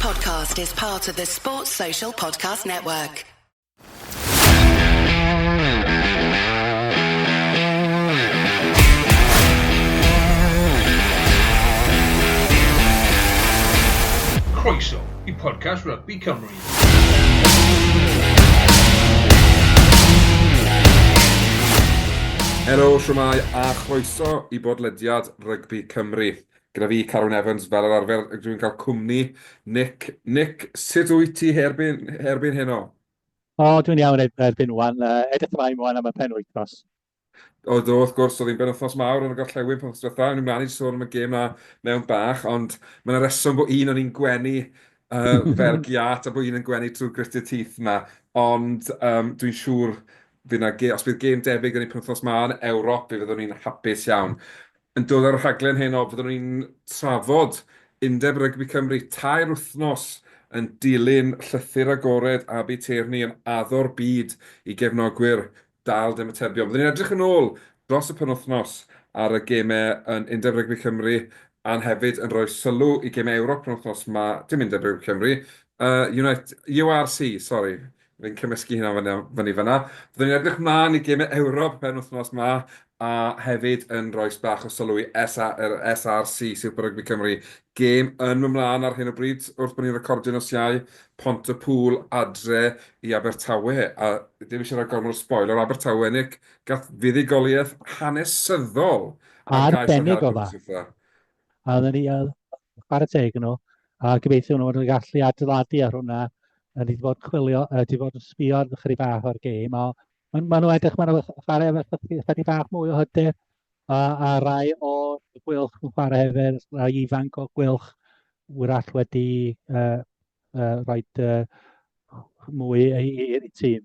podcast is part of the Sports Social Podcast Network. Croeso I podcast Rugby Cymru. Helo, siwmai a chroeso I bodlediad Rugby Cymru. Gyda fi, Carwyn Evans, fel yr arfer, dwi'n cael cwmni. Nick, sut wyt ti herbyn heno? Dwi'n iawn erbyn wan. Edrych ymlaen wan am y penwythnos. Wrth gwrs, oedd hi'n benwythnos mawr yn y gorllewin penwythnos diwethaf. Ni'n mlaen I sôn am y gêm na mewn bach, ond mae'n reswm bod un o'n i'n gwenu fel giat a bod un yn gwenu trwy gritted teeth yma. Ond dwi'n siŵr os bydd gêm debyg yn ei penwythnos ma yn Ewrop, fyddwn ni'n hapus iawn. Yn dod ar rhaglen heno, fyddwn ni'n trafod undeb Rugby Cymru 2 wythnos yn dilyn llythyr agored a teirni yn addo'r byd I gefnogwyr dal dim atebion. Byddwn ni'n edrych yn ôl dros y penwythnos ar y gemau yn undeb Rugby Cymru a'n hefyd yn rhoi sylw I gemau Ewrop penwythnos ma, dim undeb Rugby Cymru, URC, sori, fi'n cymysgu hynna fyny fyna. Byddwn ni'n edrych mlaen I gemau Ewrop penwythnos ma a hefyd yn rhoi bach o sylw I SRC, Super Rugby Cymru. Gêm yn ymlaen ar hyn o bryd, wrth bod ni'n recordio nos Iau, Pontypool adre I Abertawe. A ddim eisiau rhoi gormod o spoiler, Abertawe, Nick, gath fuddigoliaeth hanesyddol. Arbennig o dda. A oedden ni chwarae teg yn nhw, a gobeithio nhw yn gallu adeiladu ar hwnna. A ni wedi bod chwilio, wedi bod yn sbio chydig bach o'r gêm, a maen nhw edrych, maen nhw chwarae chydig bach mwy o hyder, a rai o'r gwylch yn chwarae hefyd, rai ifanc o gwylch wrach wedi rhoi mwy i'r tîm.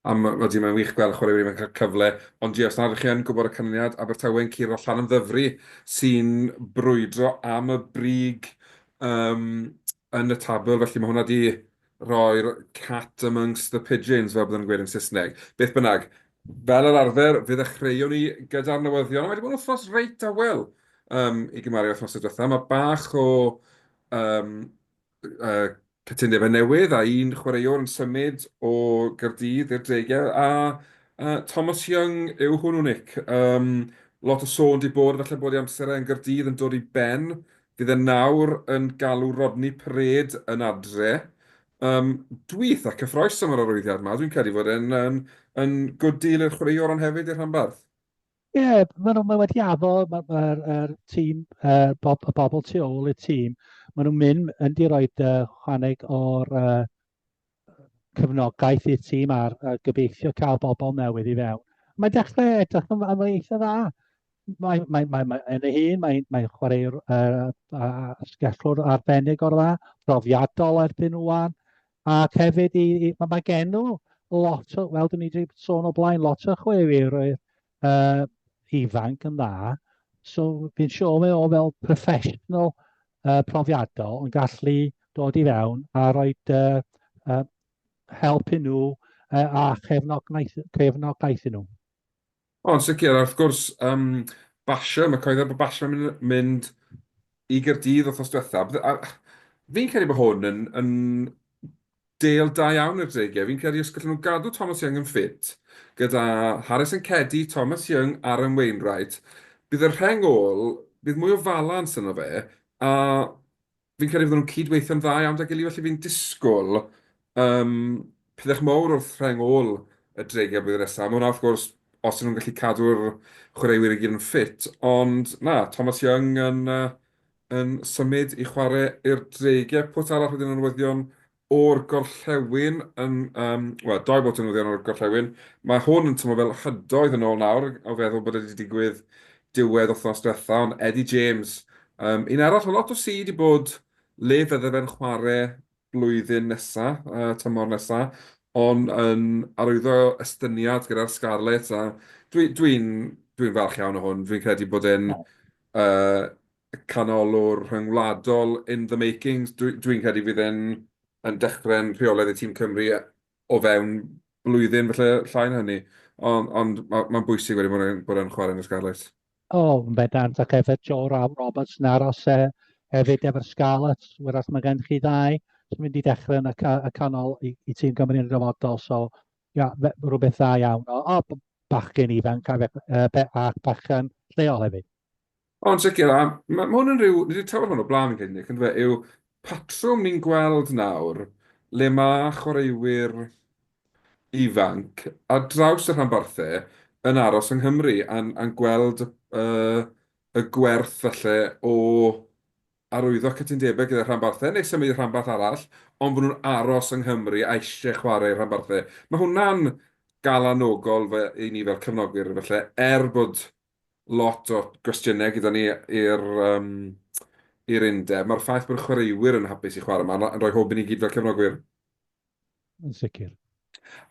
Mae'n wych gweld chwarae wedi cael cyfle, ond os nad ydych chi yn gwybod y canlyniad, Abertawe yn curo llan ymddyfru sy'n brwydro am y brig yn y tabl, felly mae hwnna wedi rhoi'r cat amongst the pigeons, fel byddwn yn gweud yn Saesneg. Beth bynnag, fel yr arfer, fydd y chreuwn ni gyda'r newyddion, a wedi bod yn wythnos reit awel I gymaru wythnos y diwethaf. Mae bach o cytundebau newydd a un chwaraewr yn symud o Gaerdydd i'r dreigiau a Thomas Young yw hwnnw, Nick. Lot o sôn wedi bod, falle bod ei amserau yn Gaerdydd yn dod I ben. Fydd e nawr yn galw Rodney Pryd yn adre. Dwi eitha cyffroes am yr arwyddiad yma. Dwi'n credu fod yn good deal i'r chwaraewr ond hefyd i'r rhanbarth. Ie, mae wedi addo, mae'r tîm, y bobl tu ôl i'r tîm, maen nhw'n mynd yn di roi chwaneg o'r cefnogaeth i'r tîm a'r gobeithio cael bobl newydd I fewn. Mae'n dechrau edrych yn eitha dda. Yn y hun, mae'n chwaraewr ysgellwr arbennig o'r dda, profiadol erbyn wan, ac hefyd mae gen nhw lot o, fel dyn ni wedi sôn o blaen, lot o chwaraewyr ifanc yn dda. So fi'n siŵr mae o fel professional profiadol yn gallu dod I fewn a rhoi help I nhw a cefnogaeth I nhw. Ond sicr, wrth gwrs, Basio, mae coeddi bod Basio yn mynd I Gaerdydd wythnos diwethaf. Fi'n credu bod hwn yn del da iawn i'r dreigiau. Fi'n credu os gallen nhw gadw Thomas Young yn ffit, gyda Harrison Cedi, Thomas Young a'r Wainwright, bydd y rheng ôl, bydd mwy o falans yno fe, a fi'n credu fydden nhw'n cydweithio'n dda iawn da gilydd, felly fi'n disgwyl pethach mawr wrth rheng ôl y dreigiau bydd nesaf. Mae hwnna, wrth gwrs, os nhw'n gallu cadw'r chwaraewyr I gyd yn ffit, ond na, Thomas Young yn symud I chwarae i'r dreigiau. Pwt arall wedyn yn newyddion o'r gorllewin, doi bod yn newyddion o'r gorllewin. Mae hwn yn tymlo fel hydoedd yn ôl nawr, o feddwl bod wedi digwydd diwedd wythnos diwethaf, ond Eddie James. Un arall, lot o sydd I bod le fydde fe'n chwarae blwyddyn nesaf, tymor nesaf, ond yn arwyddo estyniad gyda'r Scarlett. Dwi'n falch iawn o hwn. Dwi'n credu bod e'n canolor rhyngwladol in the makings. Dwi'n credu fydd e'n dechrau'n rheolaidd I tîm Cymru o fewn blwyddyn, felly llain hynny. Ond mae'n bwysig wedi bod e'n chwarae yn y Scarlett. Yn bendant, ac efo Joe Roberts yn aros Hefyd efo'r Scarlets, wrach mae gen chi ddau sy'n mynd i dechrau yn y canol i tîm Gymru'n y dyfodol. So, rhywbeth dda iawn. Bachgen ifanc a bachgen lleol hefyd. Ond sicr, mae hwn yn rhyw, nid yw'n tafod hwn o blaen fi'n cynnig, ynddo fe, yw patrwm ni'n gweld nawr le mae chwaraewyr ifanc a draws y rhanbarthau yn aros yng Nghymru a'n gweld y gwerth felly o arwyddo cytundebau gyda rhanbarthau neu symud i rhanbarth arall, ond bod nhw'n aros yng Nghymru a eisiau chwarae rhanbarthau. Mae hwnna'n galanogol i ni fel cefnogwyr felly, bod lot o gwestiynau gyda ni i'r undeb. Mae'r ffaith bod y chwaraewyr yn hapus i chwarae yma yn rhoi hob i ni gyd fel cefnogwyr. Yn sicr.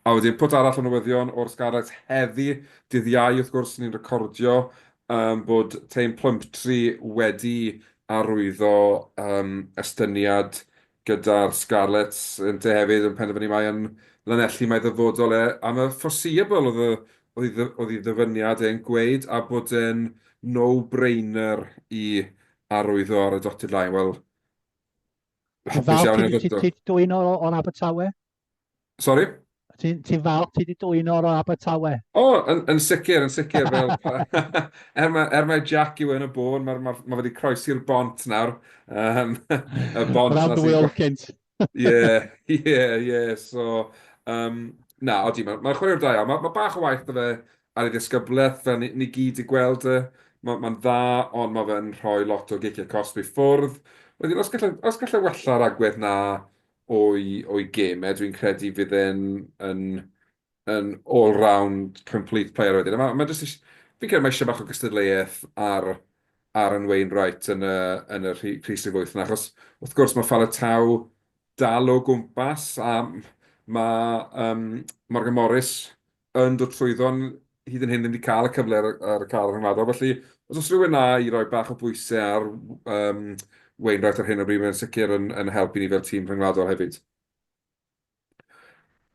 A wedyn, pwt arall o newyddion o'r Scarlets heddi, dydd Iau wrth gwrs ni'n recordio bod Teim Plymtree wedi arwyddo estyniad gyda'r Scarlets yn te hefyd yn penderfynu mae yn Lanelli mae ddyfodol am y foreseeable oedd ei ddyfyniad e'n gweud a bod e'n no-brainer i arwyddo ar y dotted line. Wel, hapus iawn i'n ddod. Ti'n dwy'n o'r Abertawe? Sorry? Ti'n falch ti wedi dwy'n o'r Abertawe? Yn sicr, fel mae Jack yw yn y bôn, mae wedi croesi'r bont nawr. Y bont Round the Wilkins. Ie. So, mae'r chwarae'r da iawn. Mae bach o waith fe ar ei ddisgyblaeth, fel ni gyd i gweld Mae'n dda, ond mae fe'n rhoi lot o giciau cost i ffwrdd. Wedyn, os gallai wella'r agwedd na o'i gemau, dwi'n credu fydd e'n all-round complete player wedyn. Fi'n credu mae eisiau bach o gystadleuaeth ar yn Wainwright yn y rhys y gwyth yna, achos wrth gwrs mae Falataw dal o gwmpas a mae Morgan Morris yn dod trwyddo'n hyd yn hyn ddim wedi cael y cyfle ar y cael rhyngwladol. Felly, os oes rhywun na i roi bach o bwysau ar Wainwright ar hyn o bryd, mae'n sicr yn helpu ni fel tîm rhyngwladol hefyd.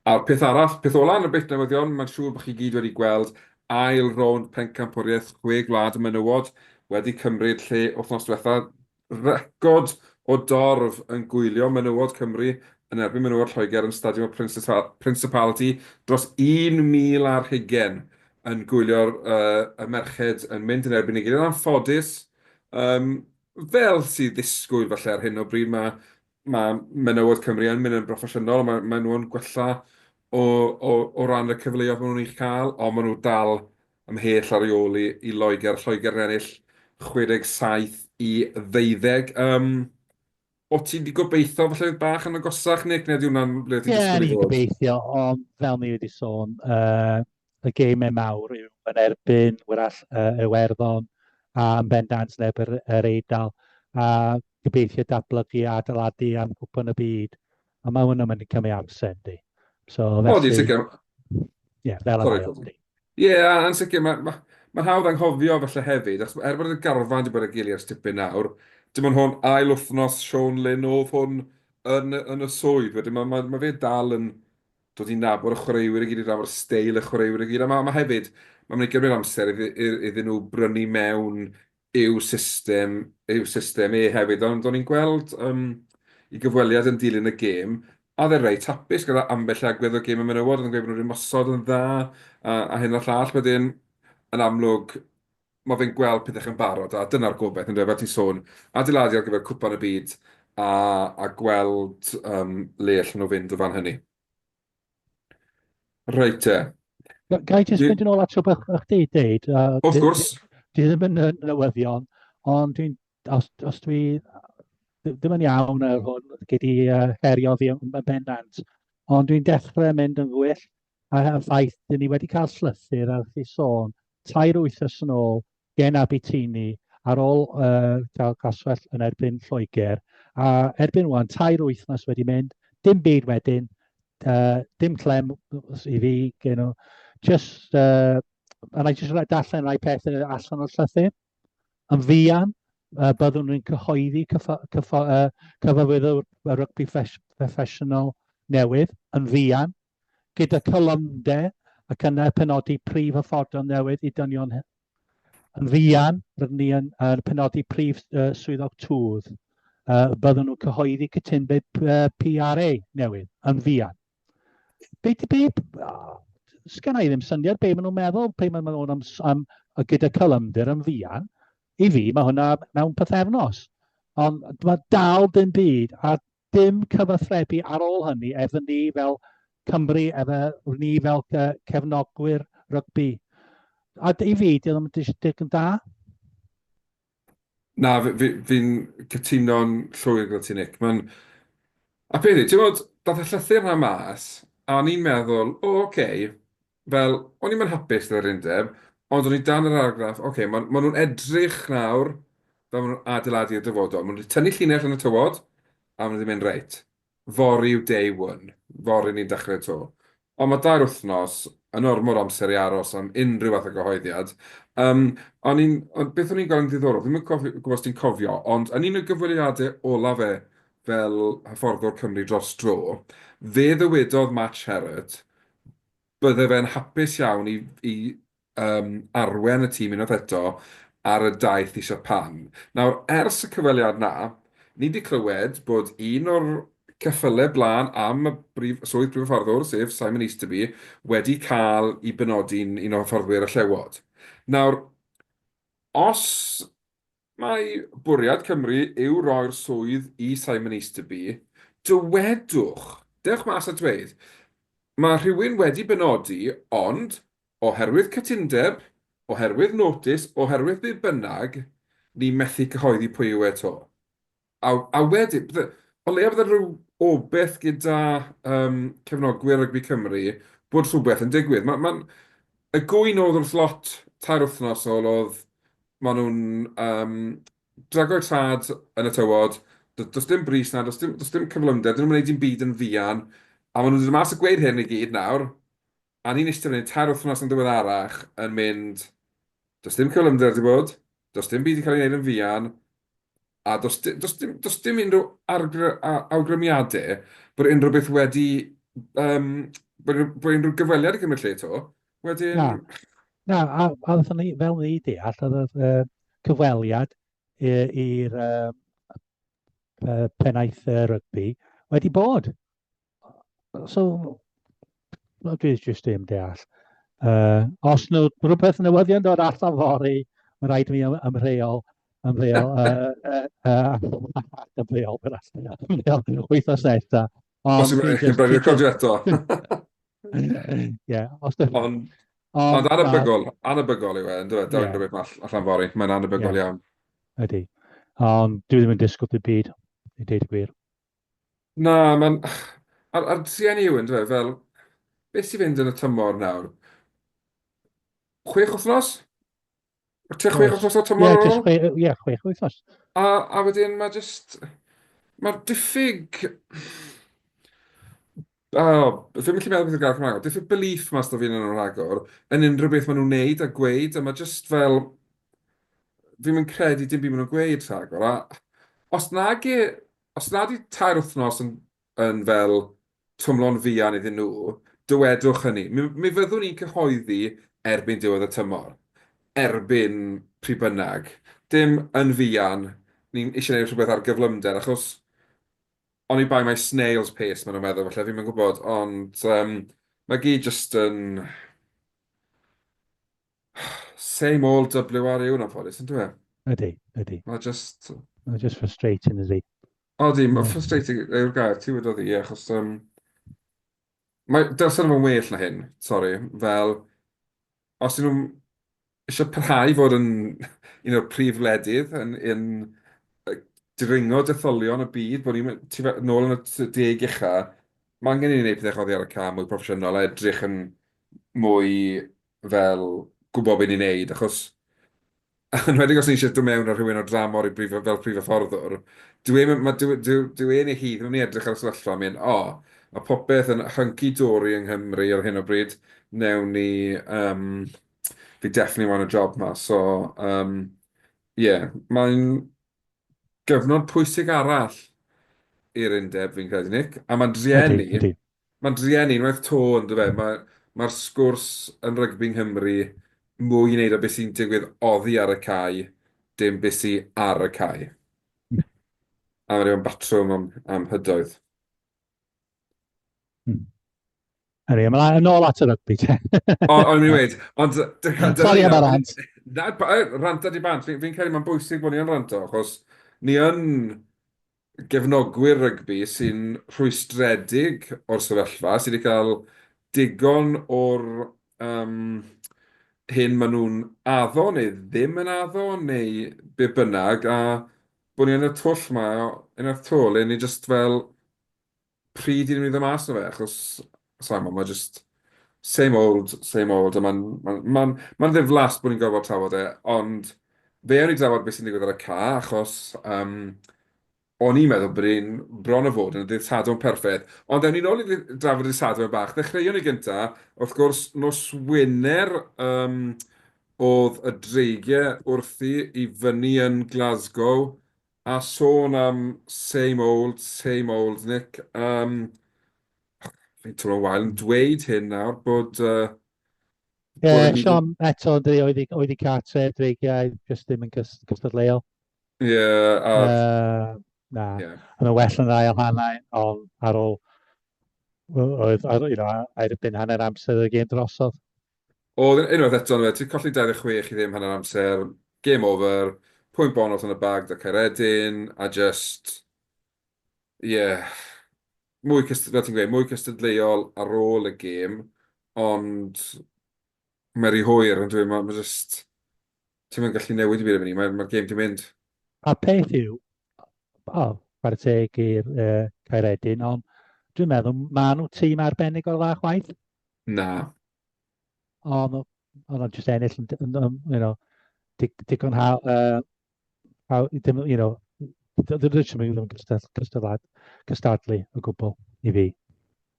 A'r peth arall, peth ola yn y beth newyddion, mae'n siŵr bod chi gyd wedi gweld ail rownd pencampwriaeth 6 gwlad y menywod wedi cymryd lle wythnos diwetha. Record o dorf yn gwylio menywod Cymru yn erbyn menywod Lloegr yn Stadiwm Principality dros 1,000 ar hugain yn gwylio'r y merched yn mynd yn erbyn ei gilydd. Yn anffodus, fel sydd ddisgwyl falle ar hyn o bryd, mae menywod Cymru yn mynd yn broffesiynol, mae nhw'n gwella o ran y cyfleoedd maen nhw'n eich cael, ond maen nhw dal ymhell ar ôl i Lloegr yn ennill 67-12. O ti wedi gobeithio falle bach yn agosach, Nick, neu hwnna'n ble ti'n disgwyl i fod? Ni'n gobeithio, ond fel ni wedi sôn, y geimau mawr yw yn erbyn wrach Iwerddon a yn bendant neb yr Eidal, a gobeithio datblygu a adeiladu am Cwpan y Byd, a mae hwnna'n mynd i cymryd amser, di. So, Di, sicr. Fel y ddau di. Yn sicr, mae'n hawdd anghofio felly hefyd, er bod y garfan wedi bod y gili ar stipyn nawr, dim ond hwn ail wythnos Siôn Lynn oedd hwn yn y swydd. Wedyn mae fe dal yn dod i nabod y chwaraewyr i gyd, i nabod y steil y chwaraewyr i gyd. A mae hefyd, mae'n mynd i gymryd amser iddyn nhw brynu mewn i'w system hefyd. Ond o'n i'n gweld i gyfweliad yn dilyn y gêm, a dde reit hapus gyda ambell agwedd o gêm y menywod, yn gweud bod nhw'n ymosod yn dda, a hyn o'r llall. Wedyn, yn amlwg, mae fe'n gweld pethau yn barod, a dyna'r gobaith, yn dweud, fel ti'n sôn, adeiladu ar gyfer Cwpan y Byd, a gweld le allan nhw fynd o fan hynny. Reit te. Gai jyst mynd yn ôl at rhywbeth chdi deud? Wrth gwrs. Di ddim yn newyddion, ond os dwi ddim yn iawn ar hwn gyda'i herio fi yn bendant, ond dwi'n dechrau mynd yn gwyll a ffaith dyn ni wedi cael llythyr ar chi sôn 3 wythnos yn ôl gen Abertini ar ôl cael caswell yn erbyn Lloegr, a erbyn wan 3 wythnos wedi mynd, dim byd wedyn, dim clem i fi, just, and I just darllen rai pethau allan o'r llythyr, yn fuan, byddwn nhw'n cyhoeddi cyfarwyddwr rygbi proffesiynol newydd yn fuan, gyda colymdau ac yna penodi prif hyfforddion newydd i dynion yn fuan, rydyn ni yn penodi prif swyddog twf. byddwn nhw'n cyhoeddi cytundeb PRA newydd yn fuan. Sgynna i ddim syniad be maen nhw'n meddwl, pe maen nhw'n gyda cyflymder yn fuan. I fi, mae hwnna mewn pythefnos. Ond mae dal dim byd a dim cyfathrebu ar ôl hynny efo ni fel Cymru, efo ni fel cefnogwyr rygbi. A i fi, di ddim yn digon da. Na, fi'n cytuno'n llwyr gyda ti, Nick. A peth i, ti'n bod, dath y llythyr yna mas, a o'n i'n meddwl, fel, o'n i'n hapus gyda'r undeb, ond o'n i dan yr argraff, ma' nhw'n edrych nawr, fel maen nhw'n adeiladu'r dyfodol. Maen nhw'n tynnu llinell yn y tywod, a maen nhw'n mynd reit. Fori yw day one. Fori ni'n dechrau to. Ond mae 2 wythnos yn ormod o amser i aros am unrhyw fath o gyhoeddiad. Beth o'n i'n gweld yn ddiddorol, ddim yn gwybod os ti'n cofio, ond yn un o gyfweliadau olaf fel hyfforddwr Cymru dros dro, fe ddywedodd Match Herod bydde fe'n hapus iawn i arwen y tîm unwaith eto ar y daith i Japan. Nawr, ers y cyfweliad na, ni wedi clywed bod un o'r ceffylau blaen am y swydd brif hyfforddwr, sef Simon Easterby, wedi cael ei benodi'n un o hyfforddwyr y llewod. Nawr, os mae bwriad Cymru yw roi'r swydd i Simon Easterby, dewch mas a dweud, mae rhywun wedi benodi, ond oherwydd cytundeb, oherwydd notis, oherwydd beth bynnag, ni methu cyhoeddi pwy yw eto. A wedyn, o leia bydde rhyw obeth gyda cefnogwyr Rugby Cymru bod rhywbeth yn digwydd. Y gwyn oedd wrth lot 2 wythnos oedd maen nhw'n drago'r trad yn y tywod, does dim bris na, does dim cyflymder, dyn nhw'n gwneud dim byd yn fuan, a maen nhw'n dod mas y gweud hyn i gyd nawr, a ni'n eistedd yn 2 wythnos yn diweddarach yn mynd, does dim cyflymder wedi bod, does dim byd i cael ei wneud yn fuan, a does dim unrhyw awgrymiadau bod unrhyw beth wedi, bod unrhyw gyfweliad i gymryd lle to. Wedyn... Na, a fel ni deall, oedd y cyfweliad i'r pennaeth rygbi wedi bod. So, dwi jyst ddim deall. Os nhw rhywbeth newyddion dod allan fori, mae'n rhaid i mi ymrheol wythnos nesa. Os yw'n rhaid i'r codio eto. Ie, Ond anebygol yw e, yn dweud, dawn rhywbeth allan fori, mae'n anebygol iawn. Ydy. Ond dwi ddim yn disgwyl dy byd, i deud y gwir. Na, mae'n... A'r trienni yw yn dweud, fel, beth sy'n fynd yn y tymor nawr? 6 wythnos? Tua 6 wythnos o tymor ar ôl? Ie, 6 wythnos. A wedyn mae'r diffyg... Fi'n gallu meddwl beth yw'r gair Cymraeg. Diffyg belief mas o fi'n yn o'r rhagor yn unrhyw beth maen nhw'n neud a gweud, a mae just fel... Fi'n mynd credu dim byd maen nhw'n gweud rhagor. A os na di 2 wythnos yn fel twmlo'n fuan iddyn nhw, dywedwch hynny. Mi fyddwn ni'n cyhoeddi erbyn diwedd y tymor. Erbyn pryd bynnag. Dim yn fuan. Ni'n eisiau gwneud rhywbeth ar gyflymder, achos o'n i bai mai snail's pace maen nhw'n meddwl, felly fi'n gwybod, ond mae gyd just yn... Same old dathlu'r yw yn ffodus, yn dwi? Ydy. Mae just... Mae'n just frustrating, ydy. Mae'n frustrating yw'r gair, ti wedi dod i, achos... Dylsyn nhw'n well na hyn, sori, fel... Os ydyn nhw'n eisiau parhau fod yn un o'r prif wledydd yn dringo detholion y byd, bod ni'n nôl yn y 10 ucha, mae angen i ni wneud pethau choddi ar y cam mwy proffesiynol, edrych yn mwy fel gwybod beth ni'n wneud, achos yn wedi os ni eisiau dod mewn ar rhywun o dramor fel prif hyfforddwr, dyw ein ei hyd, nhw'n ni edrych ar y sefyllfa, mynd, mae popeth yn hunky-dory yng Nghymru ar hyn o bryd, newn ni, fi definitely want a job ma, so, mae'n gyfnod pwysig arall i'r undeb fi'n credu, Nick. A mae'n drienni, unwaith to, yn dweud, mae'r sgwrs yn rygbi yng Nghymru mwy i wneud o beth sy'n digwydd oddi ar y cae, dim beth sy'n ar y cae. A mae'n rhywun batrwm am hydoedd. Ymlaen yn ôl at y rygbi te. O'n i'n dweud, ond Sori am y rant. ranta di bant, fi'n credu mae'n bwysig bod ni yn ranto, achos ni yn gefnogwyr rygbi sy'n rhwystredig o'r sefyllfa, sydd wedi cael digon o'r hyn maen nhw'n addo neu ddim yn addo, neu be bynnag, a bod ni yn y twll ma, unwaith to, le ni just fel pryd i ni ddod mas o fe, achos sa'n mae just same old, a mae'n ddiflas bod ni'n gorfod trafod e, ond fe o'n i drafod beth sy'n digwydd ar y ca, achos o'n i'n meddwl bod ni'n bron o fod yn y dydd Sadwrn perffaith. Ond ewn ni nôl i drafod y Sadwrn bach. Ddechreuwn ni gynta, wrth gwrs, nos Wener oedd y dreigiau wrthi i fyny yn Glasgow, a sôn am same old, Nick. Fi'n teimlo'n wael yn dweud hyn nawr, bod... bod y Ie, ni'n... Sean eto oedd i cartref dreigiau, jyst ddim yn cystadleuol. Ie, a... Na, Ie. yn y well yn ddau o hannau, ond ar ôl, oedd erbyn hanner amser y gêm drosodd. Oedd unwaith eto, ti'n colli 26 i ddim hanner amser, game over, pwynt bonus yn y bag da Caeredin, a just, fel ti'n gweud, mwy cystadleuol ar ôl y gêm, ond mae'n rhy hwyr, yn dweud, mae'n just, ti'n mynd gallu newid i byd am ni, mae'r gêm di mynd. A peth yw, chwarae teg i'r Caeredin, ond dwi'n meddwl maen nhw tîm arbennig o'r dda chwaith. Na. Ond nhw'n just ennill digon ddim cystadlu o gwbl i fi.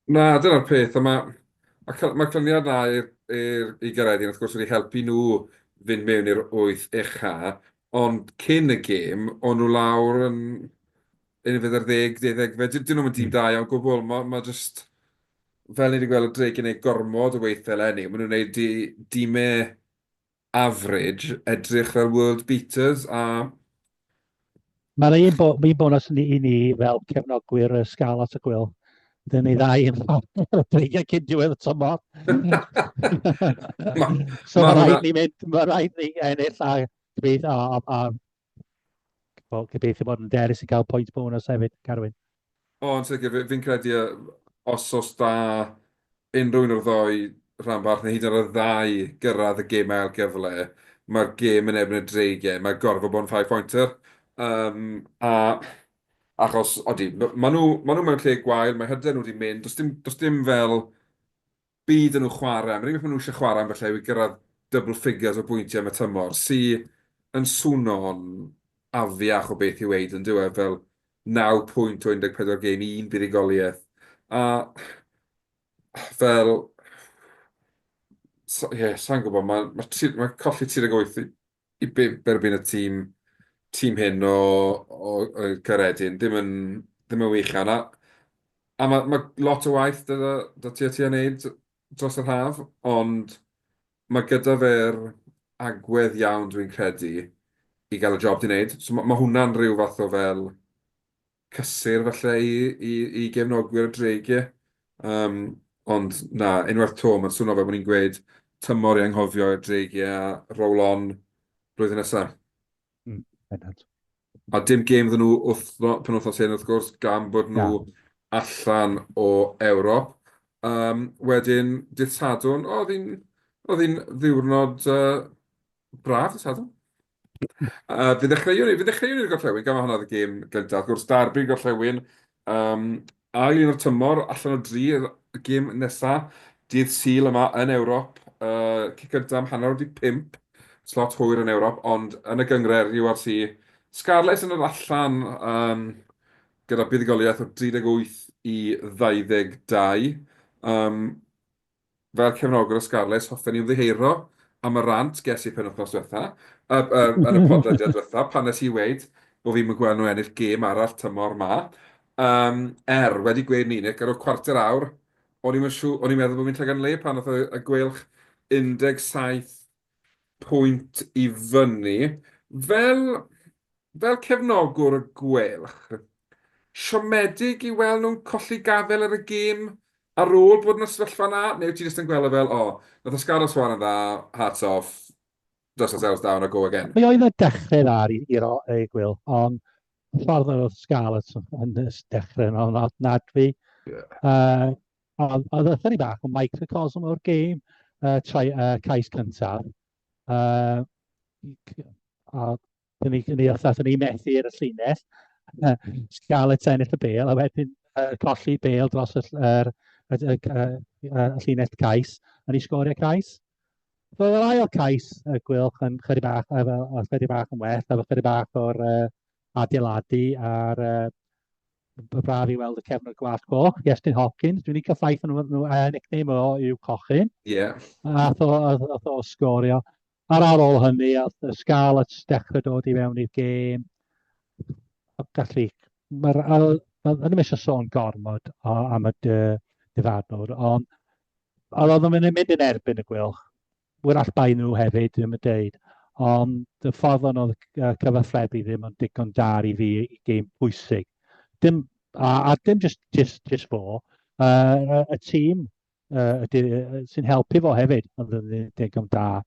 Na, dyna'r peth, a mae clyniad na i Garedin, wrth gwrs, wedi helpu nhw fynd mewn i'r 8 ucha, ond cyn y gêm, o'n nhw lawr yn un fydd ar 10, 12, dyn nhw'n dîm da iawn gwbl, mae just, fel ni wedi gweld y dreig yn ei gormod o weithiau lenni, maen nhw'n gwneud dîmau average, edrych fel world beaters, a... Mae'r un bonus i ni fel cefnogwyr y sgal at y gwyl. Dyn ni ddau yn dreigiau cyn diwedd y tymor. So mae rhaid ni ennill a gobeithio bod yn derys i gael pwynt bonus hefyd, Carwyn. O, yn sicr, fi'n credu os da unrhyw un o'r ddoi rhanbarth, neu hyd yn oed y ddau gyrraedd y gêm ail gyfle, mae'r gêm yn ebyn y dreigiau, mae gorfod bod yn 5-pointer. A achos, odi, maen nhw mewn lle gwael, mae hyder nhw wedi mynd, does dim fel byd yn nhw chwarae. Mae'n rhywbeth maen nhw eisiau chwarae am felly i gyrraedd double figures o bwyntiau am y tymor, yn swno'n afiach o beth i weid yn diwedd fel 9 pwynt o 14 gêm, un buddugoliaeth. A fel, sa'n gwybod, mae colli 38 i 5 erbyn y tîm hyn o Caeredin, ddim yn wych yna. A mae lot o waith da ti a wneud dros yr haf, ond mae gyda fe'r agwedd iawn dwi'n credu i gael y job di wneud. So mae hwnna'n rhyw fath o fel cysur falle i gefnogwyr y dreigiau. Ond na, unwaith to, mae'n swnio fel bod ni'n gweud tymor i anghofio y dreigiau a roll on blwyddyn nesaf. A dim gêm ddyn nhw penwythnos hyn, wrth gwrs, gan bod nhw allan o Ewrop. Wedyn, dydd Sadwrn, oedd hi'n ddiwrnod braf, dydd Sadwrn. Fe ddechreuwn i'r gorllewin, gan hwnna oedd y gêm gyntaf. Wrth gwrs, darbi gorllewin. Ail un o'r tymor, allan o 3, y gêm nesaf, dydd Sul yma yn Ewrop. Cic gyntaf am hanner wedi 5, slot hwyr yn Ewrop, ond yn y gyngred URC, Scarlett yn yr allan gyda buddigoliaeth o 38 i 22. Fel cefnogwr o Scarlett, hoffen ni ymddiheuro am y rant ges i penwythnos diwetha, yn y podlediad diwetha, pan nes i weid bod fi'n mynd gweld nhw ennill gêm arall tymor ma. Wedi gweud ni, Nick, ar o cwarter awr, o'n i'n meddwl bod fi'n llagan le pan oedd y gwelch 17 pwynt i fyny. Fel cefnogwr y gwelch, siomedig i weld nhw'n colli gafel ar y gêm ar ôl bod yn y sefyllfa na? Neu ti jyst yn gweld fel, nath Oscar Swan yn dda, hats off, dust ourselves down and go again. Mi oedd y dechrau dda i Gwyl, ond y ffordd oedd Scarlett yn dechrau yn ofnad fi. Yeah. Oedd y ffynu bach o microcosm o'r gêm, cais cyntaf. A ni methu i'r llinell. Scarlett ennill y bêl, a wedyn colli bêl dros y llinell cais, a ni sgorio cais. Roedd yr ail cais y gwylch yn chydig bach yn well, efo chydig bach o'r adeiladu a'r braf i weld y cefn o'r gwallt coch, Iestyn Hopkins. Dwi'n ei cyffaith nhw nickname o yw Cochyn. Yeah. A ath o sgorio. Ar ôl hynny, oedd Scarlett dechrau dod i fewn i'r gêm. Gallu, yn ym eisiau sôn gormod am y dyfarnwr, ond oedd yn mynd yn erbyn y gwylch. Wyrach bai nhw hefyd, dwi'n mynd deud. Ond y ffordd o'n oedd cyfathrebu ddim yn digon dar i fi i gêm pwysig. Dim just fo. Y tîm sy'n helpu fo hefyd, ond yn digon da.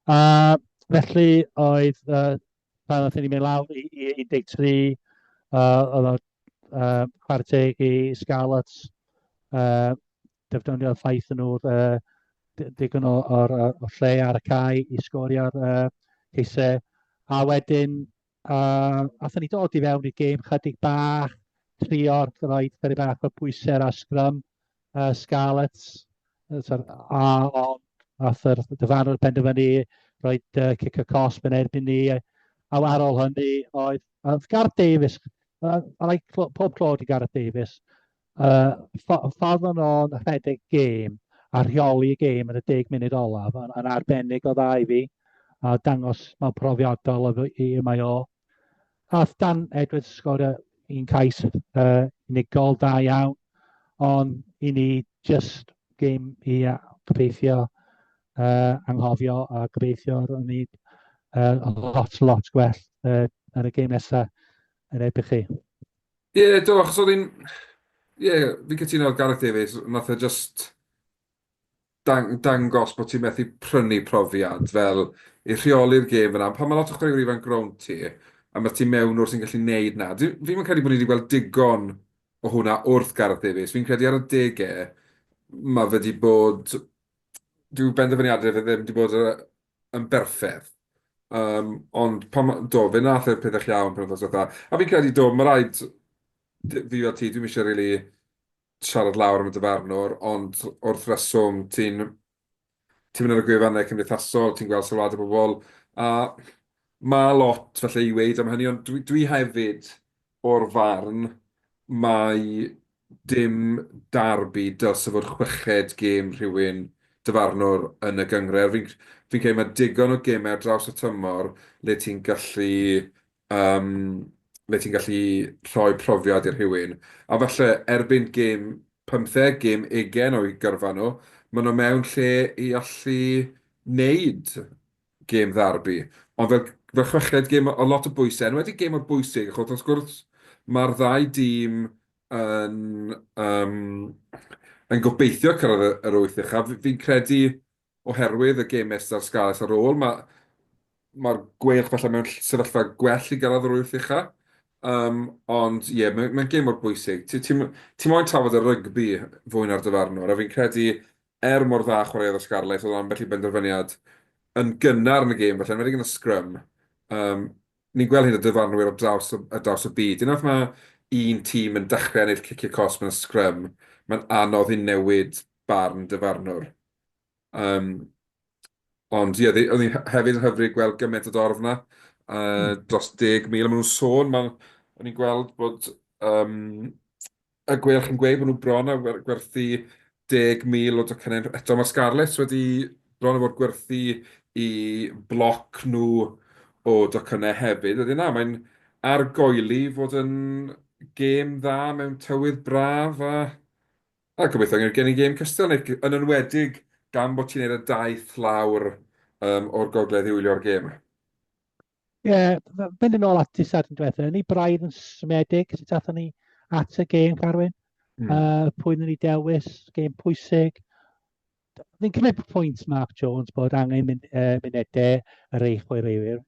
Felly oedd pan oedd ni'n mynd lawr i 13, oedd o chwarae teg i Scarlett, defnyddio'r ffaith yn nhw'r digon o'r lle ar y cae i sgorio'r ceisau. A wedyn, athyn ni dod i fewn i'r gêm chydig bach, trio'r roed chydig bach o bwysau a sgrym Scarlett. A ath yr dyfarnwr penderfynu roed cic y cosp yn erbyn ni. A ar ôl hynny, oedd Gareth Davies, pob clod i Gareth Davies, ffordd o'n rhedeg gêm a rheoli y gêm yn y 10 munud olaf yn arbennig o dda i fi, a dangos mewn profiadol i mae o. Ath Dan Edwards sgorio un cais unigol da iawn, ond i ni just gêm i gobeithio anghofio a gobeithio ro'n ni lot gwell yn y gêm nesaf yn erbyn chi. Ie, do, achos oedd hi'n... Ie, fi cytuno Gareth Davies, nath e just dangos bod ti'n methu prynu profiad fel i rheoli'r gêm fyna. Pan mae lot o chwaraewyr ifanc ground ti, a mae ti mewn o'r sy'n gallu neud na. Fi'n credu bod ni wedi gweld digon o hwnna wrth Gareth Davies. Fi'n credu ar y degau, mae fe wedi bod... Dyw benderfyniadau fe ddim wedi bod yn berffedd. Ond fe nath e'r pethau llawn pen wythnos ddiwetha. A fi'n credu mae rhaid fi o ti, dwi'n eisiau really siarad lawr am y dyfarnwr, ond wrth reswm ti'n mynd ar y gwefannau cymdeithasol, ti'n gweld sylwadau pobl, a mae lot felly i weid am hynny, ond dwi hefyd o'r farn mae dim darbi dylse fod chweched gêm rhywun dyfarnwr yn y gyngred. Fi'n credu mae digon o gemau ar draws y tymor le ti'n gallu rhoi profiad i'r rhywun. A falle erbyn gêm 15, gêm 20 o'i gyrfa nhw, maen nhw mewn lle i allu wneud gêm ddarbi. Ond fel chweched gêm o lot o bwysau, yn wedi gêm o'r bwysig, achos wrth gwrs mae'r ddau dîm yn gobeithio cyrraedd yr 8 uchaf. Fi'n credu oherwydd y gêm nesaf Scarlett ar ôl, mae'r gweilch falle mewn sefyllfa gwell i gyrraedd yr 8 uchaf. Ond ie, mae'n gêm o'r bwysig. Ti moyn trafod y rygbi fwy na'r dyfarnwr, a fi'n credu mor dda chwaraeodd o Scarlett, oedd o'n bellu benderfyniad yn gynnar yn y gêm, felly, yn wedi yn y sgrym. Ni'n gweld hyn y dyfarnwyr ar draws y byd. Unwaith mae un tîm yn dechrau wneud cicio cosp yn y sgrym, mae'n anodd i newid barn dyfarnwr. Ond ie, oedd ni hefyd yn hyfryd gweld gymaint o dorf yna, dros 10,000. A maen nhw'n sôn, o'n i'n gweld bod y gweilch yn gweud bod nhw bron a gwerthu 10,000 o docynnau. Eto mae Scarlett wedi bron a fod gwerthu i bloc nhw o docynnau hefyd. Ydy na, mae'n argoeli fod yn gêm dda mewn tywydd braf a gobeithio gen i gêm cystal yn enwedig gan bod ti'n neud y dathlu'r o'r gogledd i wylio'r gêm. Ie, mynd yn ôl at dydd Sadwrn diwethaf, ni braidd yn symedig, sut athyn ni at y gêm, Carwyn. Pwy yn ei dewis, gêm pwysig. Fi'n cymryd pwynt Mark Jones bod angen munedau yr eich o'i rywun.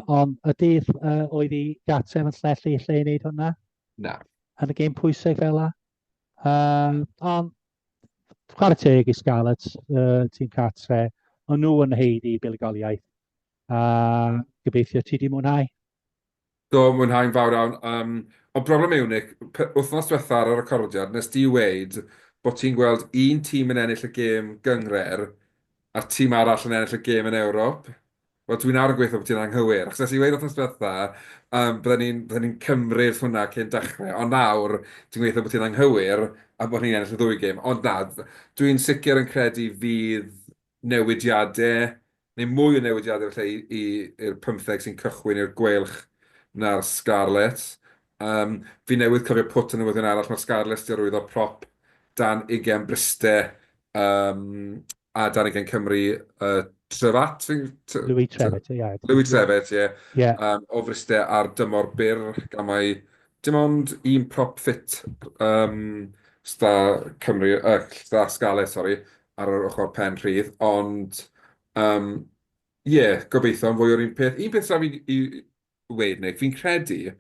Ond y dydd oedd hi gartref yn llellu lle i wneud hwnna? Na. Yn y gêm pwysig fel la. Ond chwarae teg i Scarlett, tîm cartre, ond nhw yn heiddi buligoliaeth. Gobeithio ti di mwynhau. Do, mwynhau'n fawr iawn. Ond broblem unig, wythnos diwetha ar y recordiad, nes di weid bod ti'n gweld un tîm yn ennill y gêm gyngred a'r tîm arall yn ennill y gêm yn Ewrop. Wel, dwi'n nawr yn gweithio bod ti'n anghywir. Achos nes i weid wythnos diwetha, bydden ni'n cymryd hwnna cyn dechrau. Ond nawr, dwi'n gweithio bod ti'n anghywir a bod ni'n ennill y ddwy gêm. Ond na, dwi'n sicr yn credu fydd newidiadau, neu mwy o newidiadau felly i'r 15 sy'n cychwyn i'r gwelch na'r Scarlett. Fi newydd cofio pwt yn newyddion arall, mae'r Scarlett di arwyddo prop dan 20 bristau a dan 20 Cymru Trefat. Louis Trefat, ie. Louis Trefat, ie. Yeah. O fristau ar dymor byr, gan mai dim ond un prop ffit sta Cymru, sta Scarlett, sori, ar yr ochr pen rhydd, ond gobeithio yn fwy o'r un peth. Un peth sef i weid, Nick, fi'n credu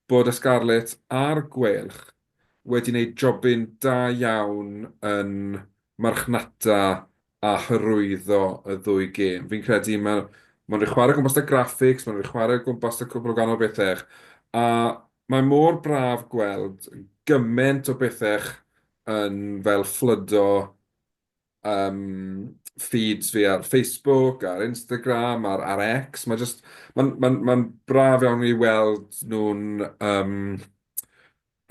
bod y Scarlett a'r gwelch wedi wneud jobyn da iawn yn marchnata a hyrwyddo y ddwy gêm. Fi'n credu mae'n rhaid chwarae gwmpas y graphics, mae'n rhaid chwarae gwmpas y cwbl o ganol bethau. A mae mor braf gweld gymaint o bethau yn fel fflydo feeds fi ar Facebook, ar Instagram, ar X. Mae'n braf iawn i weld nhw'n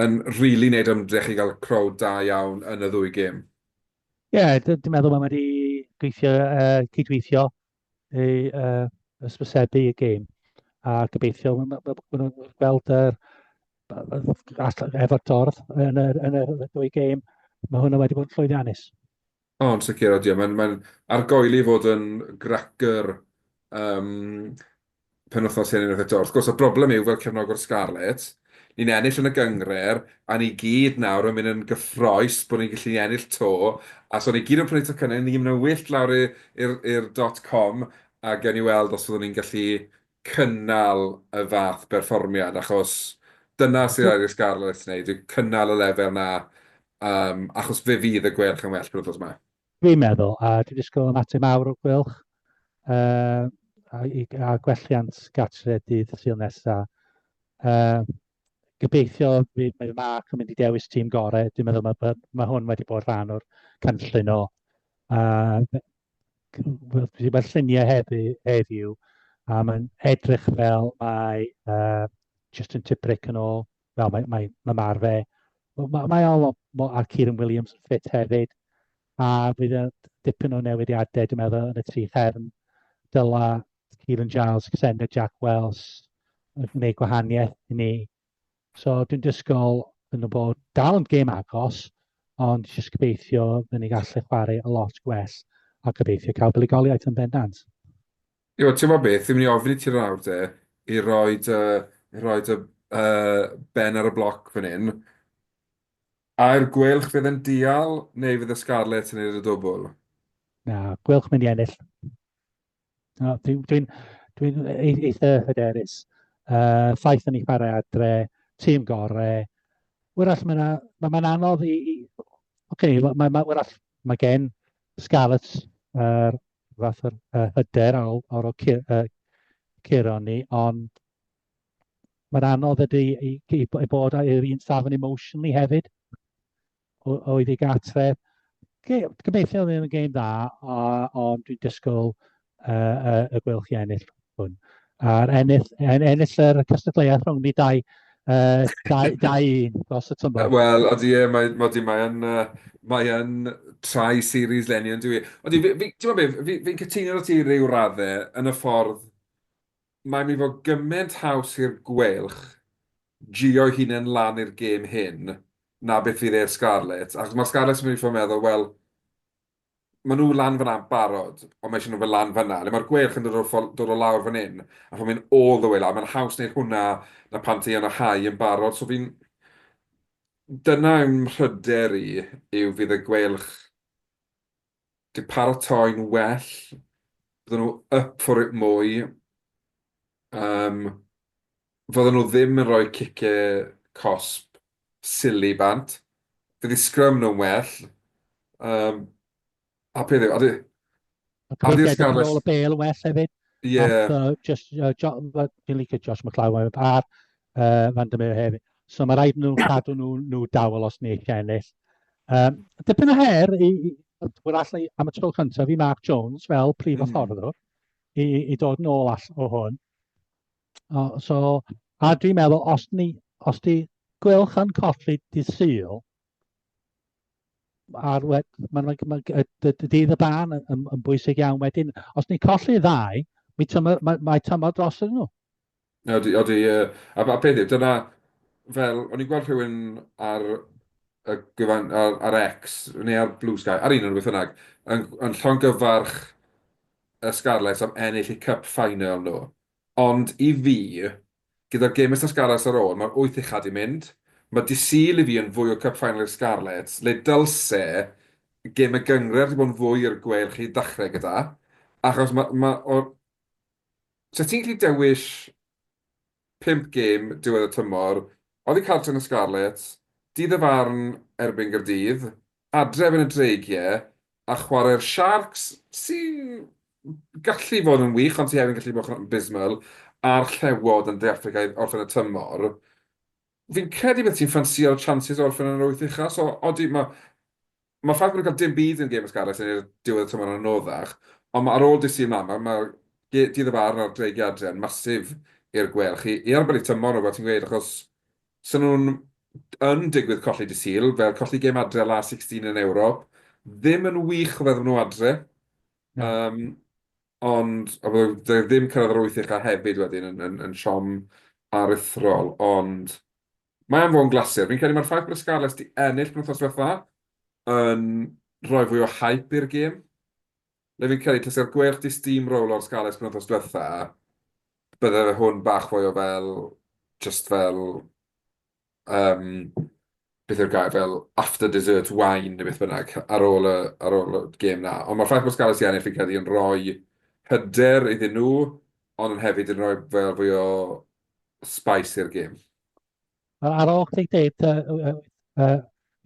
yn rili wneud ymdrech i gael crowd da iawn yn y ddwy gêm. Ie, dwi'n meddwl mae wedi cydweithio i ysbysebu y gêm. A gobeithio, mae'n gweld efo'r dorf yn y ddwy gêm, mae hwnna wedi bod yn llwyddiannus. Ond sicr odio, mae'n argoeli fod yn gracr penwythnos hyn yn eto. Wrth gwrs, y broblem yw fel cefnogwr Scarlett, ni'n ennill yn y gyngred, a ni gyd nawr yn mynd yn gyffroes bod ni'n gallu ennill to, a so ni gyd yn prynu to cynnau, ni'n mynd yn wyllt lawr i'r .com, a gen i weld os fyddwn ni'n gallu cynnal y fath berfformiad, achos dyna sy'n rhaid i'r Scarlett wneud, yw cynnal y lefel na, achos fe fydd y gwelch yn well penwythnos yma. Dwi'n meddwl, a dwi'n disgwyl ymateb mawr o'r gwelch, a gwelliant gartre dydd sy'n nesaf. Gobeithio mae Mark yn mynd i dewis tîm gorau. Dwi'n meddwl mae hwn wedi bod rhan o'r cynllun o. Mae lluniau heddiw, a mae'n edrych fel mae Justin Tibrick yn ôl, fel mae Marfe. Mae ar Kieran Williams yn ffit hefyd, a bydd dipyn o newidiadau, dwi'n meddwl, yn y tri chefn. Dyla Kieran Giles, Cysenda Jack Wells, yn gwneud gwahaniaeth i ni. So dwi'n disgwyl yn y bod dal yn gêm agos, ond jyst gobeithio bydd ni gallu chwarae a lot gwell a gobeithio cael buligoliaeth yn bendant. Ti'n meddwl beth, ddim yn ei ofyn i ti'r awr de, i roed y ben ar y bloc fan hyn. A'r gwelch fydd yn dial, neu fydd y Scarlett yn neud y dwbl? Na, gwelch mynd i ennill. Dwi'n eitha hyderus. Ffaith yn ei chwarae adre, tîm gorau. Wrach mae'n anodd mae gen Scarlett fath o'r hyder o'r Ciron ni, ond mae'n anodd ydy i bod i'r un safon emotionally hefyd oedd ei gartref. Gobeithio ddim yn gêm dda, ond dwi'n disgwyl y gwelch i ennill hwn. A'r ennill yr cystadleuaeth rhwng ni dau dros y tymor. Wel, mae yn trai series Lenny yn dwi. Fi'n cytuno â ti ryw raddau yn y ffordd mae'n mynd i fod gymaint haws i'r gwelch gio hunain lan i'r gêm hyn na beth fydd e'r Scarlett. Ac mae'r Scarlett yn mynd i fod meddwl, wel, maen nhw lan fyna barod, ond mae eisiau nhw fel lan fyna. Mae'r gwelch yn dod o lawr fan hyn, a mae'n mynd all the way lawr. Mae'n haws wneud hwnna na pan ti yn y hau yn barod. So dyna yw'n mhryder i, yw fydd y gwelch di paratoi'n well, bydden nhw up for it mwy, um, fydden nhw ddim yn rhoi cicau cosp silly bant. Fydd i scrum nhw'n well. A peth yw, a di'r Edrych yn ôl Scarlett, y bel well hefyd. ie, Dwi'n licio Josh McLaughlin a'r Van der Meer hefyd. So mae rhaid nhw cadw nhw dawel os ni eich ennill. Dipyn o her, allai am y tro cyntaf i Mark Jones fel prif hyfforddwr i dod yn ôl o hwn. A dwi'n meddwl, os di gwylch yn colli dydd Sul, dydd y ban yn bwysig iawn wedyn. Os ni'n colli ddau, mae tymor dros nhw. Odi, a peth yw, dyna, fel, o'n i'n gweld rhywun ar X, neu ar Blue Sky, ar un o'n beth bynnag, yn llongyfarch y Scarlett am ennill i cup final nhw. Ond i fi, gyda'r gemau y Scarlett ar ôl, mae'r 8-1 i mynd. Mae di Sul i fi yn fwy o cup final i'r Scarlett, le dylse gemau gyngred wedi bod yn fwy i'r gwelch i ddechrau gyda. Achos so ti'n gallu dewis 5 gêm diwedd y tymor, oedd i Carwyn y Scarlett, dydd y farn erbyn Gaerdydd, adref yn y dreigiau, a chwarae'r Sharks, sy'n gallu fod yn wych, ond sy'n hefyd gallu bod yn abysmal, a'r Llewod yn De Affrigaidd orffen y tymor. Fi'n credu beth ti'n ffansio'r chances o orffen yn yr 8-1, so odi, mae ffaith bod nhw'n cael dim byd yn gêm y Scarlett yn diwedd y tymor yn anoddach, ond ar ôl dydd Sul mae dydd y farn a'r dreigiau adre yn masif i'r gwelch. I arbed i tymor o beth ti'n gweud, achos sy'n nhw'n yn digwydd colli dydd Sul, fel colli gêm adre la 16 yn Ewrop, ddim yn wych o feddwl nhw adre. Ond ddim cyrraedd yr 8-1 hefyd wedyn yn siom aruthrol, ond mae am fod yn glasur. Fi'n credu mae'r ffaith bod y Scarlett di ennill penwythnos diwetha yn rhoi fwy o hype i'r gêm. Le fi'n credu, tas yw'r gwelch di steamroll o'r Scarlett penwythnos diwetha, bydde hwn bach fwy o fel, just fel, beth yw'r gair, fel after dessert wine neu beth bynnag ar ôl y gêm na. Ond mae'r ffaith bod Scarlett di ennill fi'n credu yn rhoi hyder iddyn nhw, ond yn hefyd yn rhoi fel fwy o spice i'r gêm. Ar ôl chdi dweud,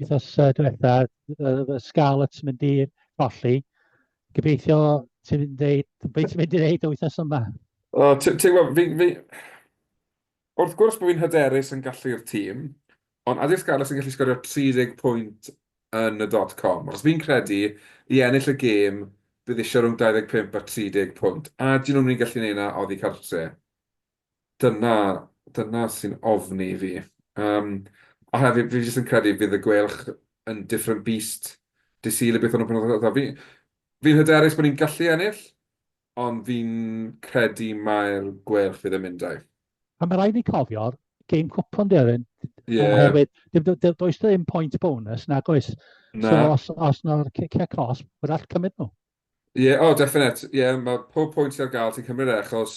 wythnos diwetha, y Scarlett mynd i colli, gobeithio ti'n mynd i dweud o wythnos yma. Wrth gwrs bod fi'n hyderus yn gallu'r tîm, ond ydy'r Scarlett yn gallu sgorio 30 pwynt yn y .com. Os fi'n credu i ennill y gêm, bydd eisiau rhwng 25 a 30 pwynt. A dyn nhw'n gallu neud yna oddi cartre. Dyna sy'n ofni i fi. A hefyd, fi jyst yn credu fydd y gwelch yn different beast. Di Sul y beth o'n nhw'n fi'n hyderus bod ni'n gallu ennill, ond fi'n credu mae'r gwelch fydd yn mynd ai. A mae rhaid ni cofio'r game cwpan dyn. Ie. Does ddim point bonus nag oes. Na. So os na'r ciciau cos, bydd all cymryd nhw. Ie, definite. Ie, mae pob pwynt sy'n ar gael ti'n cymryd achos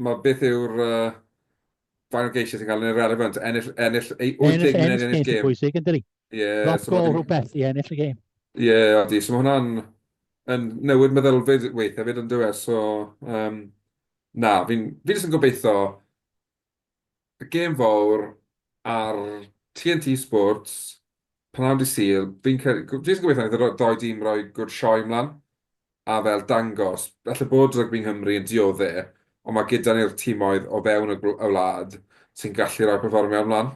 mae beth yw'r fain o geisiau sy'n cael yn irrelevant. Ennill 80 munud ennill gêm. Bwysig yn dyri. Ie. Lot gol rhywbeth i ennill y gêm. Ie, odi. So mae hwnna'n newid meddylfryd weithio fyd yn dweud. So, na, fi jyst yn gobeithio y gêm fawr ar TNT Sports, pan am di Sul, fi jyst yn gobeithio iddyn doi dîm roi gwrdd sioe ymlaen. A fel dangos, felly bod Rugby Nghymru yn dioddau, ond mae gyda ni'r tîmoedd o fewn y wlad sy'n gallu rhoi perfformio ymlaen.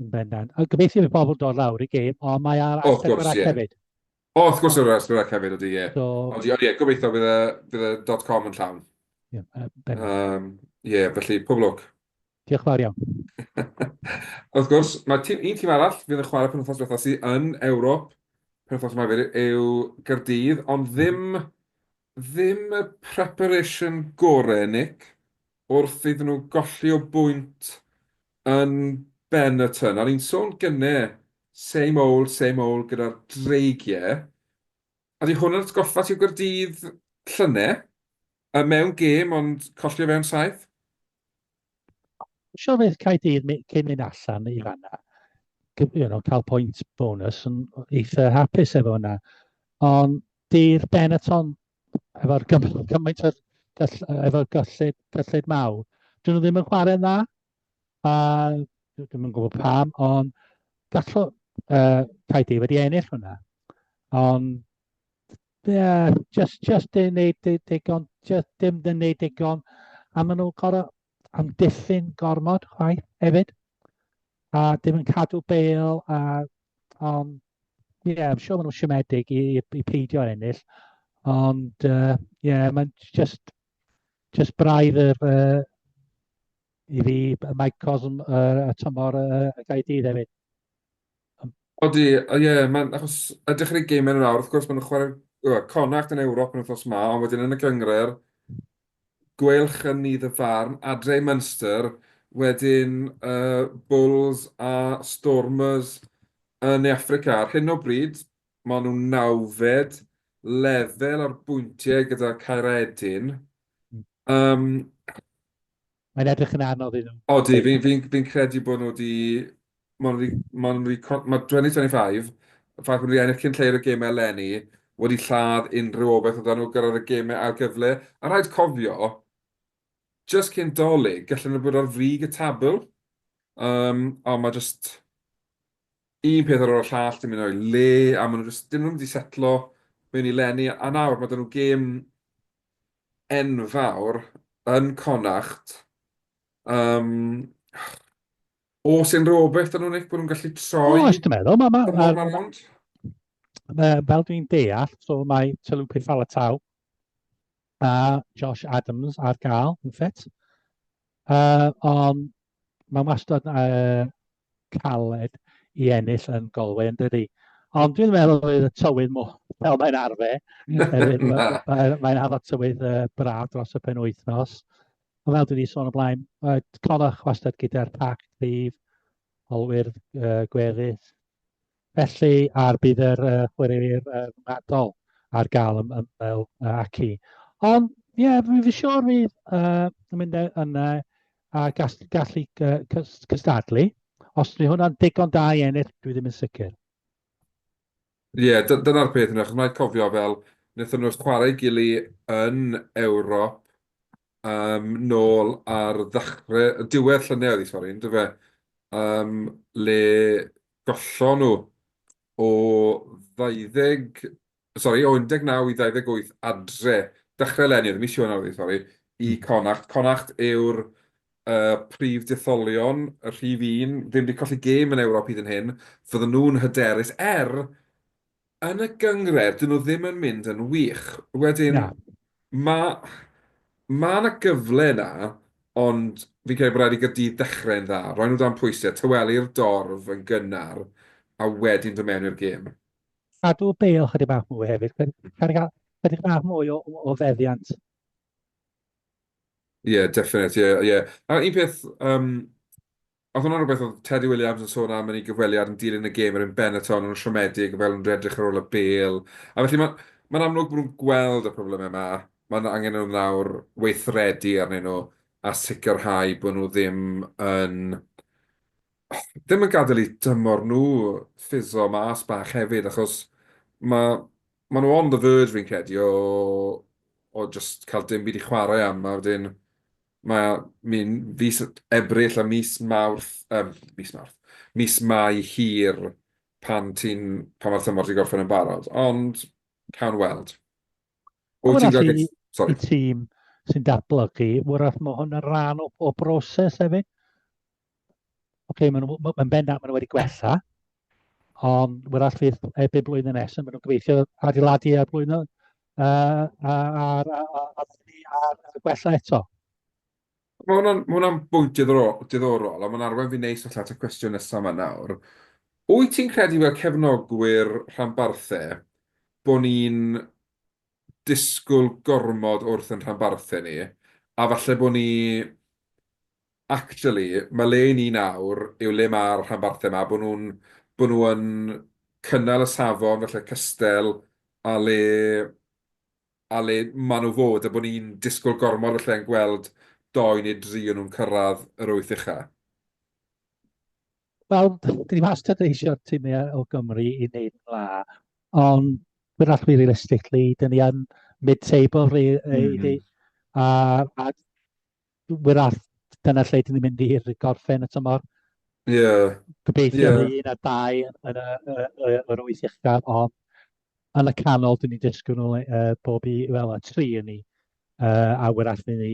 Bendan. Gobeithio fi pobl dod lawr i gêm, ond mae ar asgwrach hefyd. Wrth gwrs yw'r asgwrach hefyd, ydy, ie. Ond ie, gobeithio bydd y .com yn llawn. Ie, felly, pob lwc. Diolch fawr iawn. Wrth gwrs, mae un tîm arall fydd yn chwarae penwythnos diwetha sydd yn Ewrop. Penwythnos yma fydd yw Gaerdydd, ond ddim y preparation gorau, Nick, wrth iddyn nhw golli o bwynt yn Benetton. A ni'n sôn gynnau same old gyda'r dreigiau. A di hwnna'n atgoffa ti o Gaerdydd llynau, mewn gêm ond colli o fewn 7? Sio beth Caerdydd cyn mynd allan i fanna. cael pwynt bonus yn eitha hapus efo hwnna. Ond di'r Benetton efo'r gymaint efo gyllid mawr, dyn nhw ddim yn chwarae dda. A dwi'n yn gwybod pam, ond gallo Caerdydd wedi ennill hwnna. Ond just dim digon, dim yn neud digon, a maen nhw'n gorau amddiffyn gormod chwaith hefyd. A dim yn cadw bêl, ond I'm siŵr maen nhw'n siomedig i peidio ennill. Ond mae'n just braidd i fi y microcosm y tymor y Gaerdydd hefyd. Odi, achos edrych ar ei geimau yn awr, wrth gwrs maen nhw'n chwarae Connacht yn Ewrop yn wythnos ma, ond wedyn yn y gyngred, Gwelch yn Nydd y Farn, Adre Munster, wedyn Bulls a Stormers yn Africa. Ar hyn o bryd, maen nhw'n 9fed, lefel ar bwyntiau gyda Caeredin. Mae'n edrych yn anodd i nhw. Odi, fi'n credu bod nhw wedi... Mae 2025, y ffaith bod nhw wedi ennill cyn lleir y gemau eleni, wedi lladd unrhywbeth oedd nhw gyrraedd y gemau a gyfle. A rhaid cofio, just cyn dolyg, gallen nhw bod ar frig y tabl. Ond mae just un peth ar ôl y llall dim yn o'i le, a maen nhw just, dim nhw'n wedi setlo mewn i leni. A nawr, mae nhw gêm enfawr yn Connacht. Oes unrhywbeth yn nhw'n bod nhw'n gallu troi? Oes, dwi'n meddwl. Fel dwi'n deall, so mae Talupi Falatau a Josh Adams ar gael yn ffit. Ond mae'n wastad caled i ennill yn Galway yn dydi. Ond dwi'n meddwl bydd y tywydd mwy fel mae'n arfer. Mae'n haddo tywydd braf dros y penwythnos. Ond fel dwi'n sôn o blaen, Connacht wastad gyda'r pac prif, olwyr gweddill. Felly, bydd yr chwaraewyr madol ar gael fel Aki. Ond, fi'n siŵr fydd yn mynd yna a gallu cystadlu. Os dwi hwnna'n digon da i ennill, dwi ddim yn sicr. Dyna'r peth yna, achos mae'n cofio fel, wnaethon nhw'n chwarae gili yn Ewrop nôl ar diwedd llynedd, sori, le gollon nhw o 19 i 28 adre, dechrau lenni, ddim eisiau nawr, i Connacht. Connacht yw'r prif detholion, y rhif 1, ddim wedi colli gêm yn Ewrop hyd yn hyn, fydden nhw'n hyderus yn y gyngred, dyn nhw ddim yn mynd yn wych. Wedyn, mae yna gyfle yna, ond fi'n credu bod rhaid i Gaerdydd dechrau'n dda. Rhaid nhw dan pwysau, tawelu'r dorf yn gynnar, a wedyn dod mewn i'r gêm. Cadw bêl chydig bach mwy hefyd. Chydig bach mwy o feddiant. Definite. A un peth, oedd hwnna'n rhywbeth oedd Teddy Williams yn sôn am yn ei gyfweliad yn dilyn y gêm ar un Benetton yn siomedig fel yn edrych ar ôl y bêl. A felly mae'n amlwg bod nhw'n gweld y problemau yma. Mae'n angen nhw nawr weithredu arnyn nhw a sicrhau bod nhw ddim yn gadael i dymor nhw ffiso mas bach hefyd, achos mae nhw on the verge fi'n credu o just cael dim byd i chwarae am, a wedyn mae'n fis Ebrill a mis Mai hir pan mae'r tymor wedi gorffen yn barod, ond cawn weld. I tîm sy'n datblygu, wrach mae hwn yn rhan o broses hefyd. Mae'n bendant maen nhw wedi gwella, ond wrach fydd ebyn blwyddyn nesaf, maen nhw'n gobeithio adeiladu ar blwyddyn ar gwella eto. Mae hwnna'n bwynt diddorol, a mae'n arwain fi neis o at y cwestiwn nesaf yma nawr. Wyt ti'n credu fel cefnogwyr rhanbarthau bod ni'n disgwyl gormod wrth yn rhanbarthau ni, a falle bod ni actually, mae le ni nawr yw le mae'r rhanbarthau yma, bod nhw'n cynnal y safon, falle cystel, a le maen nhw fod, a bod ni'n disgwyl gormod falle yn gweld 2 neu 3 o nhw'n cyrraedd yr 8 ucha. Wel, dyn ni wastad eisiau'r tîmau o Gymru i wneud yn dda, ond wrach realistically, dyn ni yn mid-table really, a wrach dyna lle dyn ni'n mynd i'r gorffen y tymor. Ie, Gobeithio ie. yn 1 a 2 yn yr 8 uchaf, ond yn y canol dyn ni'n disgwyl nhw bob i, wel, y 3 yn ni, a wrach dyn ni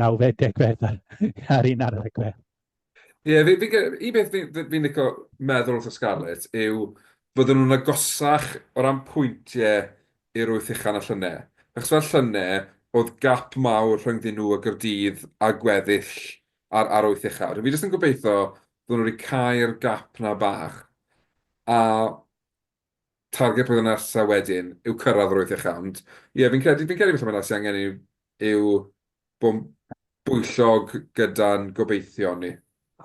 90 ar 11. Ie, un beth fi'n licio meddwl wrth y Scarlett yw fydden nhw'n agosach o ran pwyntiau i'r 8 uchan a llynau. Achos fel llynau, oedd gap mawr rhwngdyn nhw a Gaerdydd a gweddill ar 8 uchaf. Fi jyst yn gobeithio fydden nhw wedi cael gap na bach. A target blwyddyn nesaf wedyn yw cyrraedd yr 8 uchaf. Ond ie, fi'n credu beth yma sy'n angen yw bod bwyllog gyda'n gobeithio ni.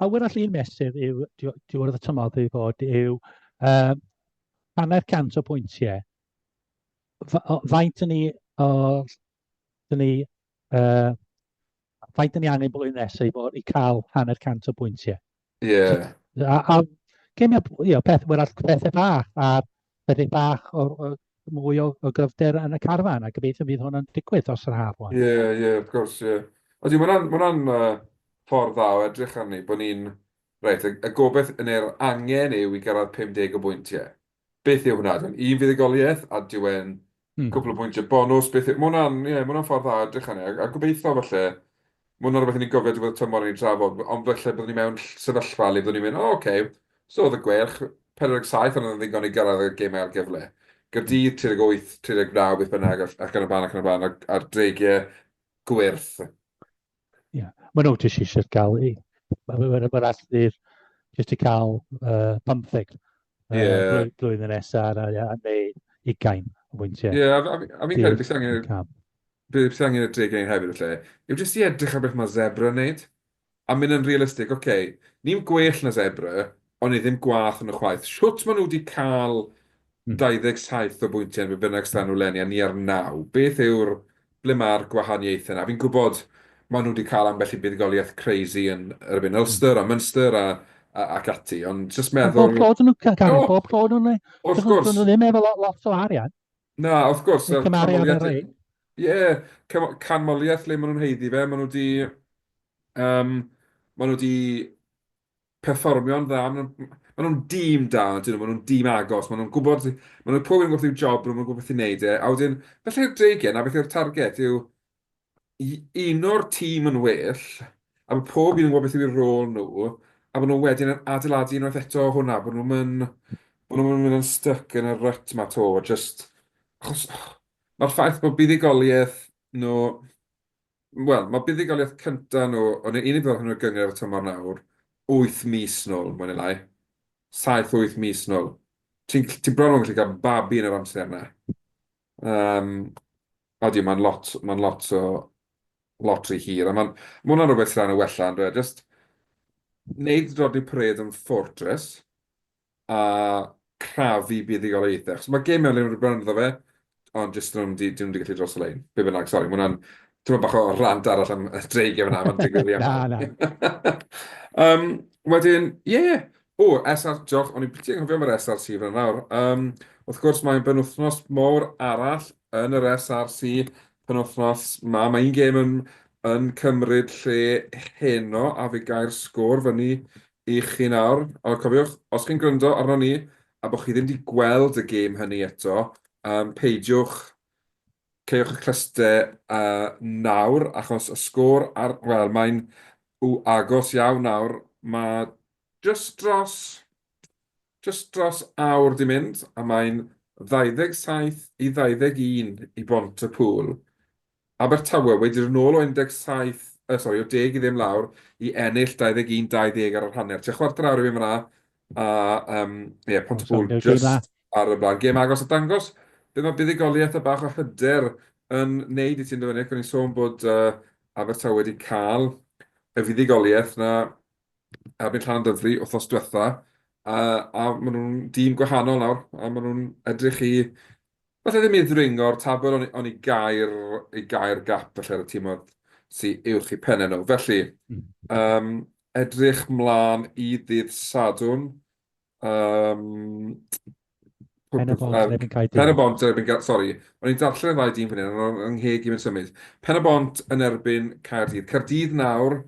A wrach un mesur yw, diwedd y tymor i fod, yw 100% o pwyntiau. Faint ni faint ni angen blwyddyn nesaf i fod i cael 100% o pwyntiau. Ie. A gemiau pethau bach, a pethau bach mwy o gryfder yn y carfan, a gobeithio fydd hwnna'n digwydd os yr haf. Ie, wrth gwrs, ie. Ydy, mae hwnna'n ffordd dda o edrych arni, bod ni'n... Reit, y gobeith yn yr angen yw i gyrraedd 50 o bwyntiau. Beth yw hwnna? Un fuddugoliaeth, a diwen cwbl o bwyntiau bonus. Mae hwnna'n ffordd dda o edrych arni. A gobeithio falle, mae hwnna'n rhywbeth i ni'n gofio diwedd y tymor ni'n trafod, ond falle byddwn ni mewn sefyllfa le byddwn ni'n mynd, oce, so oedd y gwerch, 47 ond yn ddigon i gyrraedd y gemau ar gyfle. Gaerdydd 38, 39, beth bynnag, ac yn y ban, a'r dreigiau gwyrth. Ie, mae nhw jyst eisiau cael, mae'r allu'r jyst i cael 15 blwyddyn nesaf neu 20 o bwyntiau. Ie, a fi'n credu beth sy'n angen y dreigiau hefyd, lle, yw jyst i edrych ar beth mae zebra yn neud. A mynd yn realistig, ni'n gwell na zebra, ond ni ddim gwath yn y chwaith. Siwt maen nhw wedi cael 27 o bwyntiau yn bynnag stan nhw leni, a ni ar 9. Beth yw'r ble mae'r gwahaniaethau yna? Fi'n gwybod maen nhw wedi cael ambell i buddigoliaeth crazy yn erbyn Ulster a Munster ac ati, ond jyst meddwl... Bob clod yn nhw, Carwyn, bob clod yn nhw. Wrth gwrs. Nhw ddim efo lot o arian. Na, wrth gwrs. Cymariad ar rei. Ie, canmoliaeth le maen nhw'n heiddi fe, maen nhw wedi perfformio'n dda, maen nhw'n dîm da, maen nhw'n dîm agos, maen nhw'n gwybod, maen nhw'n pob yn gwybod i'w job, maen nhw'n gwybod beth i wneud e, a wedyn, felly'r dreigiau, a beth yw'r target yw un o'r tîm yn well, a mae pob un yn gwybod beth yw'r rôl nhw, a maen nhw wedyn yn adeiladu unwaith eto hwnna, bod nhw'n mynd yn styc yn y rut ma to, just, achos mae'r ffaith bod buddigoliaeth nhw, wel, mae buddigoliaeth cyntaf nhw, ond un i ddod nhw'n gyngor y tymor nawr, 8 mis nôl, mwyn i lai. 7-8 mis nôl. Ti'n bron o'n gallu cael babi yn yr amser yna. Odi, mae'n lot o lotri hir. A mae hwnna'n rhywbeth sy'n rhan o wella, yn dweud. Just wneud rodni pred yn Fortress a crafu buddigoliaethau. Achos mae gemau le yn rhywbeth iddo fe, ond jyst ddim wedi gallu dros y lein. Be bynnag, sori, mae hwnna'n... Ti'n bach o rant arall am y dreigiau fyna, mae'n digwydd i am. Wedyn, O, diolch, o'n i'n byti anghofio am yr SRC fyna nawr. Wrth gwrs, mae'n penwythnos mowr arall yn yr SRC penwythnos. Mae un gêm yn cymryd lle heno a fi gair sgôr fyny i chi nawr. Ond cofiwch, os chi'n gryndo arno ni a bod chi ddim wedi gweld y gêm hynny eto, peidiwch ceiwch y clystau nawr, achos y sgôr mae'n agos iawn nawr. Mae just dros awr di mynd, a mae'n 27 i 21 i bont y pŵl. Abertawe wedi dod nôl o 17, o 10 i ddim lawr, i ennill 21-20 ar yr hanner. Tua chwarter awr i fi fyna, a pont y pŵl just ar y blaen. Gêm agos a dangos. Be mae buddigoliaeth y bach o hyder yn neud i ti'n dyfynu, o'n i'n sôn bod Abertawe wedi cael y fuddigoliaeth na erbyn Llanymddyfri wythnos diwetha, a maen nhw'n dîm gwahanol nawr, a maen nhw'n edrych i, falle ddim i ddringo'r tabl, ond i gair gap felly ar y tîm sy'n uwch i pennau nhw. Felly, edrych mlaen i ddydd Sadwrn. Um, Pen y bont yn erbyn Pen y Caerdydd. bont yn erbyn... Sori, o'n i'n darllen y ddau dîm fan hyn, ond o'n ngheg i'n symud. Pen y bont yn erbyn Caerdydd. Caerdydd nawr,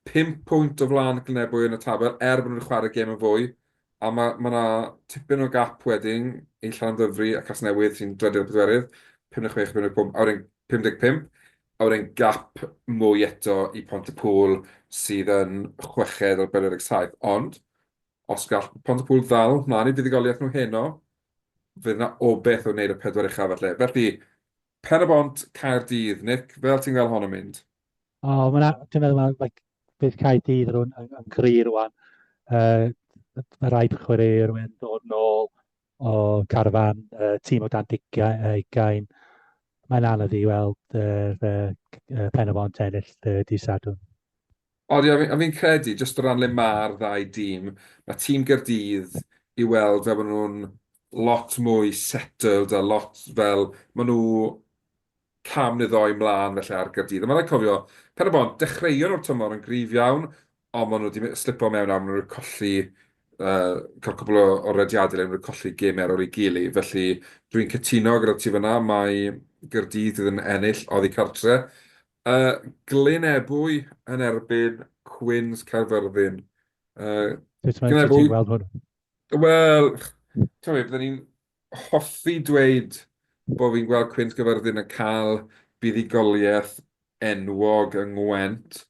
5 pwynt o flaen Glynebwy yn y tabl, er bod nhw'n chwarae gêm yn fwy. A mae yna tipyn o gap wedyn i Llanymddyfri a Casnewydd sy'n drydydd bedwerydd. 56, 55, a wedyn 55. A wedyn gap mwy eto i Pontypool sydd yn chweched o'r 47. Ond, os gall Pontypool ddal, mlaen i fuddugoliaeth nhw heno, fydd yna obeth o wneud y pedwar uchaf felly. Felly, pen y bont Caerdydd, Nick, fel ti'n gael hon yn mynd? O, dwi'n meddwl bydd Caerdydd yn gry rwan. Uh, Mae rai chwarae rhywun dod nôl o Carwyn, tîm o dan 20. Mae'n anodd i weld pen y bont ennill dydd Sadwrn. Odi, a fi'n credu, jyst o ran le mae'r ddau dîm, mae tîm Gaerdydd i weld fel maen nhw'n lot mwy settled a lot fel, maen nhw cam neu ddoi mlaen felly ar Gaerdydd. A mae'n rhaid cofio, pen y bont, dechreuon o'r tymor yn gryf iawn, ond maen nhw wedi slipo mewn am, maen nhw wedi colli, cael cwbl o rediadau, maen nhw wedi colli gemau ar ôl ei gili. Felly dwi'n cytuno gyda ti fyna, mae Gaerdydd yn ennill oddi cartre. Glynebwy yn erbyn Cwins Caerfyrddin. Ti'n Glynebwy, gweld hwn? wel, byddwn ni'n hoffi dweud bod fi'n gweld Cwins Caerfyrddin yn cael buddigoliaeth enwog yng Ngwent,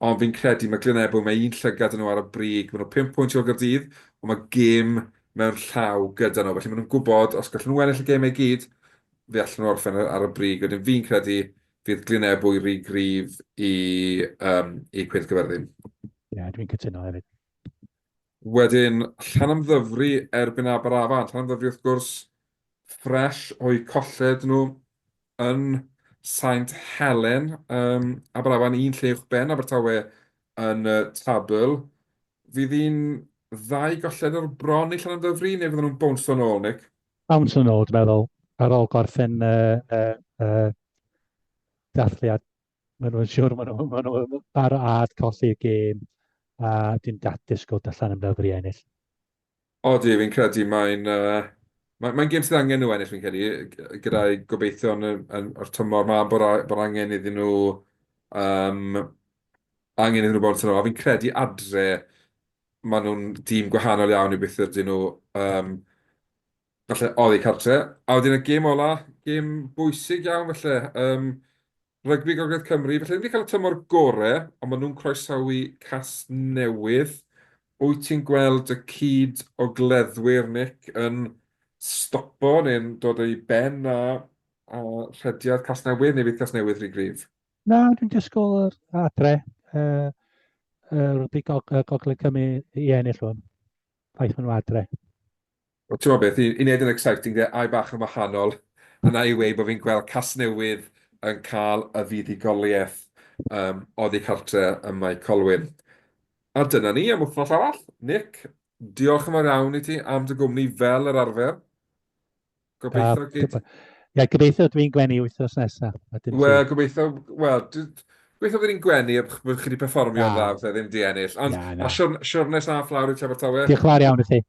ond fi'n credu mae Glynebwy, mae un llygad yn nhw ar y brig, maen nhw 5 pwynt o'r Gaerdydd, ond mae gêm mewn llaw gyda nhw, felly maen nhw'n gwybod, os gallen nhw ennill y gêm i gyd, fe allan nhw orffen ar y brig. Wedyn fi'n credu fydd Glynebwy rhy gryf i Cwins Caerfyrddin. Ie, dwi'n cytuno hefyd. Wedyn, Llanymddyfri erbyn Aberafan. Llanymddyfri wrth gwrs ffres o'i colled nhw yn Saint Helen. Aberafan un lle uwchben, Abertawe yn tabl. Fydd hi'n ddau golled o'r bron i Llanymddyfri, neu fydden nhw'n bownsio nôl, Nick? Bounce yn ôl, dwi'n meddwl, ar ôl gorffen dathliad. Maen nhw'n siŵr, maen nhw'n barod colli'r gêm, a dwi'n disgwyl allan am lyfru ennill. Odi, fi'n credu mae'n gêm sydd angen nhw ennill, fi'n credu, gyda'i gobeithio o'r tymor ma, bod angen iddyn nhw bod yn nhw. A fi'n credu adre, maen nhw'n dîm gwahanol iawn i beth ydyn nhw. Falle oddi cartre. A wedyn y gêm ola, gêm bwysig iawn felly. Rygbi Gogledd Cymru, felly ddim wedi cael y tymor gorau, ond maen nhw'n croesawu Casnewydd. Wyt ti'n gweld y cyd o gleddwyr, Nick, yn stopo neu'n dod o'i ben a rhediad Casnewydd, neu fydd Casnewydd rhy gryf? Na, dwi'n disgwyl yr adre. Rygbi Gogledd Cymru i ennill hwn. Faith maen nhw adre. Ti'n gwybod beth, i wneud yn exciting, ai bach yn wahanol, yna i wei bod fi'n gweld Casnewydd yn cael y fuddugoliaeth oddi cartre yma i Colwyn. A dyna ni am wythnos arall. Nick, diolch yn fawr iawn i ti am dy gwmni fel yr arfer. Gobeithio gyd... Ie, gobeithio dwi'n gwenu wythnos nesaf. Wel, gobeithio bydd ni'n gwenu bod chi wedi perfformio'n dda, fe ddim di ennill. Ond a siwrnes a fflawr i Abertawe. Diolch yn fawr iawn i ti.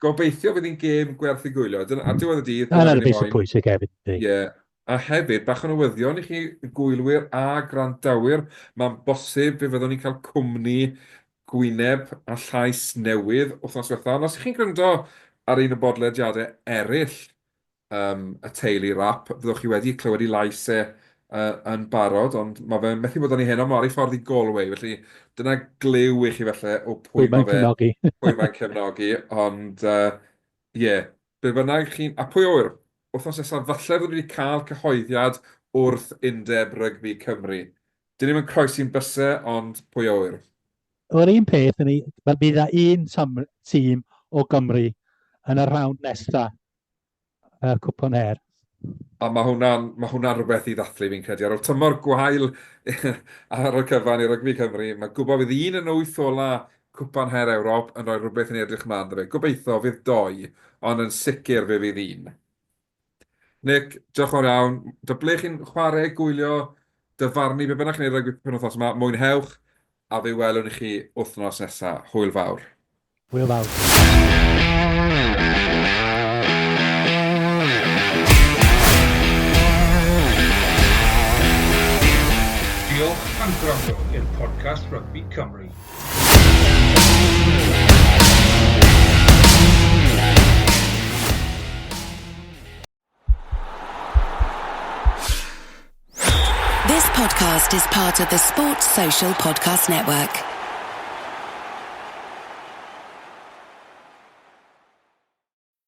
Gobeithio fydd hi'n gêm gwerthu gwylio. A diwedd y dydd... Dyna'r beth sy'n pwysig hefyd. Ie. A hefyd, bach o newyddion i chi gwylwyr a grandawyr, mae'n bosib fe fyddwn ni'n cael cwmni gwyneb a llais newydd wythnos diwethaf. Os ych chi'n gwrando ar un o bodlediadau eraill y teulu rap, fyddwch chi wedi clywed i lais yn barod, ond mae fe'n methu bod yn ei heno mor i ffordd i Galway, felly dyna glyw i chi felly o pwy mae fe, pwy mae'n cefnogi, ond ie, be bynnag chi'n... A pwy o'r, wythnos nesaf, falle fyddwn ni wedi cael cyhoeddiad wrth undeb Rugby Cymru. Dyn ni'n croesi'n bysau, ond pwy o'r? O'r un peth, bydd yna un tîm o Gymru yn y rhawnd nesaf Cwpan Her. A mae hwnna'n rhywbeth i ddathlu fi'n credu. Ar ôl tymor gwael ar y cyfan i Rugby Cymru, mae gwybod fydd un yn wyth ola Cwpan Her Ewrop yn rhoi rhywbeth yn edrych mlaen dy fe. Gobeithio fydd doi, ond yn sicr fe fydd un. Nick, diolch o'r iawn. Dy ble chi'n chwarae, gwylio, dyfarnu, be bynnag chi'n ei rygbi penwythnos yma, mwynhewch. A fe welwn i chi wythnos nesaf. Hwyl fawr. Hwyl fawr. Diolch am gwrando i'r podcast Rugby Cymru. This podcast is part of the Sports Social Podcast Network.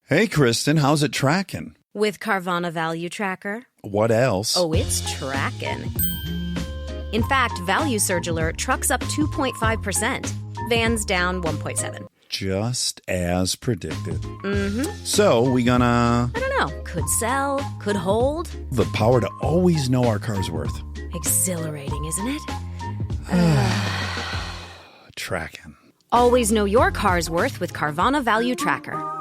Hey, Kristen, how's it tracking? With Carvana Value Tracker. What else? Oh, it's tracking. In fact, Value Surge Alert trucks up 2.5%. Vans down 1.7. Just as predicted. Mm-hmm. So, we gonna... I don't know. Could sell, could hold. The power to always know our car's worth. Exhilarating, isn't it? Tracking. Always know your car's worth with Carvana Value Tracker.